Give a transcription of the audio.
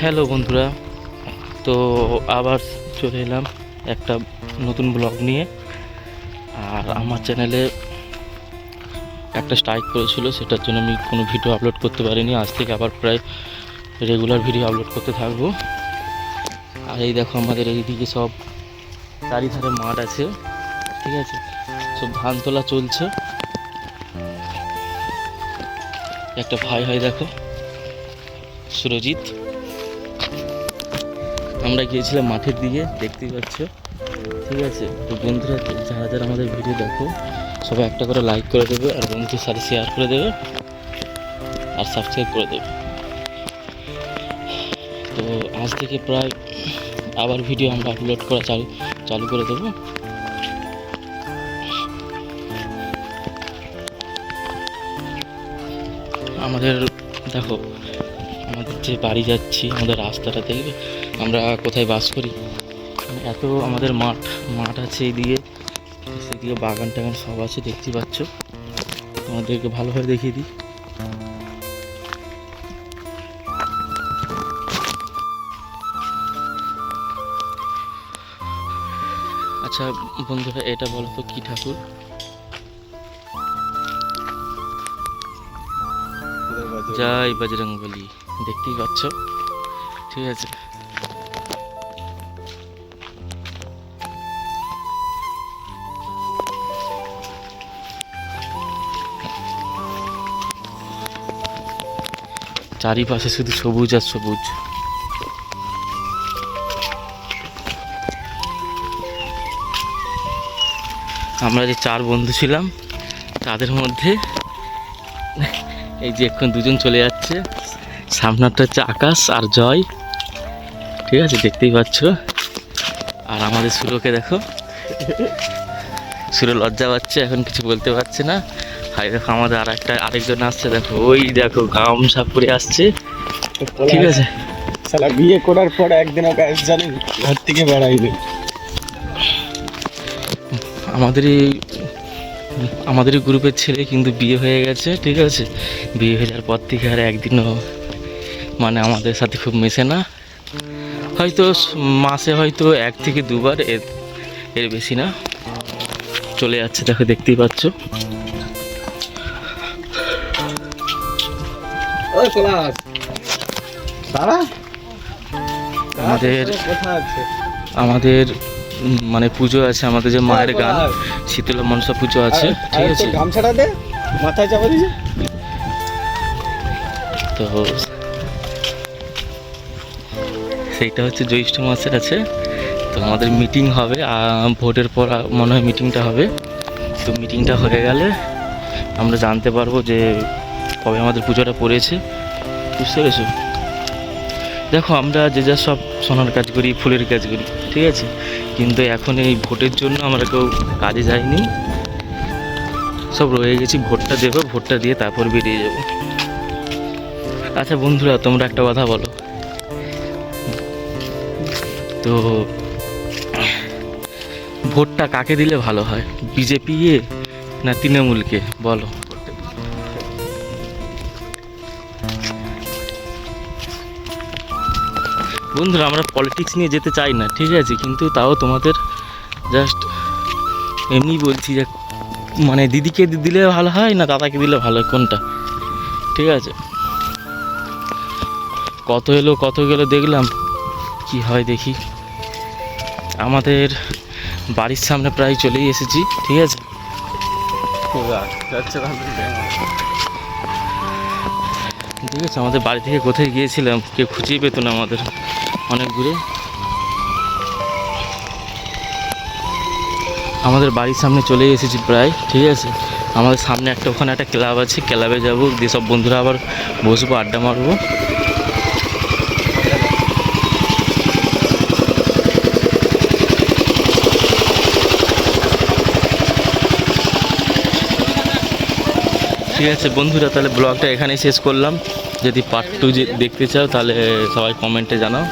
Hello বন্ধুরা, তো আবার চলে এলাম একটা নতুন ব্লগ নিয়ে। আর আমার চ্যানেলে একটা স্ট্রাইক করেছিল, সেটার জন্য আমি কোনো ভিডিও আপলোড করতে পারিনি। আজ থেকে আবার প্রায় রেগুলার ভিডিও আপলোড করতে থাকবো। আর এই দেখো, আমাদের এইদিকে সব চারিধারে মাঠ আছে, ঠিক আছে, সব ধান তোলা চলছে। একটা ভাই হয় দেখো, সুরজিৎ। আমরা গিয়েছিলাম মাঠের দিকে, দেখতেই পাচ্ছ, ঠিক আছে। তো বন্ধুরা, যারা যারা আমাদের ভিডিও দেখো, সবাই একটা করে লাইক করে দেবে, আর বন্ধুদের সাথে শেয়ার করে দেবে, আর সাবস্ক্রাইব করে দেবে। তো আজ থেকে প্রায় আবার ভিডিও আমরা আপলোড করা চালু করে দেবো। আমাদের দেখো, আমাদের যে বাড়ি যাচ্ছি, আমাদের রাস্তাটা দেখবে আমরা কোথায় বাস করি। এত আমাদের মাঠ আছে এইদিকে, সেদিকে বাগান টাগান সব আছে, দেখতে পাচ্ছ। তোমাদেরকে ভালোভাবে দেখিয়ে দিই। আচ্ছা বন্ধুরা, এটা বলো তো কি ঠাকুর? জয় বজরংবলী, দেখতেই পাচ্ছ, ঠিক আছে। চারিপাশে শুধু সবুজ আর সবুজ। আমরা যে 4 বন্ধু ছিলাম, তাদের মধ্যে এই যে এখন দুজন চলে যাচ্ছে। সামনেরটা হচ্ছে আকাশ আর জয়, ঠিক আছে, দেখতেই পাচ্ছ। আর আমাদের সুরকে দেখো, সুর লজ্জা পাচ্ছে, এখন কিছু বলতে পারছে না। হাই দেখো, আমাদের আরেকজন আসছে, দেখো ওই দেখো গামছা পরে আসছে, ঠিক আছে। শালা বিয়ে করার পর একদিনও গ্যাস জানি ঘর থেকে বেড়াইনি। আমাদেরই গ্রুপের ছেলে, কিন্তু বিয়ে হয়ে গেছে, ঠিক আছে। বিয়ে হয়ে যাওয়ার পর থেকে আর একদিনও মানে আমাদের সাথে খুব মেশে না। হয়তো মাসে হয়তো 1 থেকে 2 বার, এর বেশি না। চলে যাচ্ছে, দেখো, দেখতেই পাচ্ছ। আমাদের মানে পুজো আছে, আমাদের যে মায়ের গান, শীতলা মনসা পুজো আছে, ঠিক আছে। গামছাটা দে, মাথায় চাপা দিয়েছে। তো সেইটা হচ্ছে জ্যৈষ্ঠ মাসের আছে। তো আমাদের মিটিং হবে, ভোটের পর মনে হয় মিটিংটা হবে। তো মিটিংটা হয়ে গেলে আমরা জানতে পারবো যে কবে আমাদের পুজোটা পড়েছে, বুঝতে পেরেছো? দেখো, আমরা যে যা সব সোনার কাজ করি, ফুলের কাজ করি, ঠিক আছে, কিন্তু এখন এই ভোটের জন্য আমরা কেউ কাজে যাইনি, সব রয়ে গেছি। ভোটটা দেবো, ভোটটা দিয়ে তারপর বেরিয়ে যাব। আচ্ছা বন্ধুরা, তোমরা একটা কথা বলো তো, ভোটটা কাকে দিলে ভালো হয়, বিজেপি না তৃণমূলকে, বলো? বন্ধুরা, আমরা পলিটিক্স নিয়ে যেতে চাই না, ঠিক আছে, কিন্তু তাও তোমাদের জাস্ট এমনি বলছি যে মানে দিদিকে দিলে ভালো হয় না দাদাকে দিলে ভালো হয়, কোনটা, ঠিক আছে। কত এলো কত গেলো দেখলাম, কি হয় দেখি। আমাদের বাড়ির সামনে প্রায় চলেই এসেছি, ঠিক আছে। ঠিক আছে, আমাদের বাড়ি থেকে কোথায় গিয়েছিলাম কেউ খুঁজেই পেত না, আমাদের অনেক দূরে। আমাদের বাড়ির সামনে চলে এসেছি প্রায়, ঠিক আছে। আমাদের সামনে ওখানে একটা ক্লাব আছে, ক্লাবে যাবো, দিয়ে সব বন্ধুরা আবার বসবো, আড্ডা মারবো। ঠিক আছে বন্ধুরা, তাহলে ব্লগটা এখানেই শেষ করলাম। যদি পার্ট 2 দেখতে চাও, তাহলে সবাই কমেন্টে জানাও।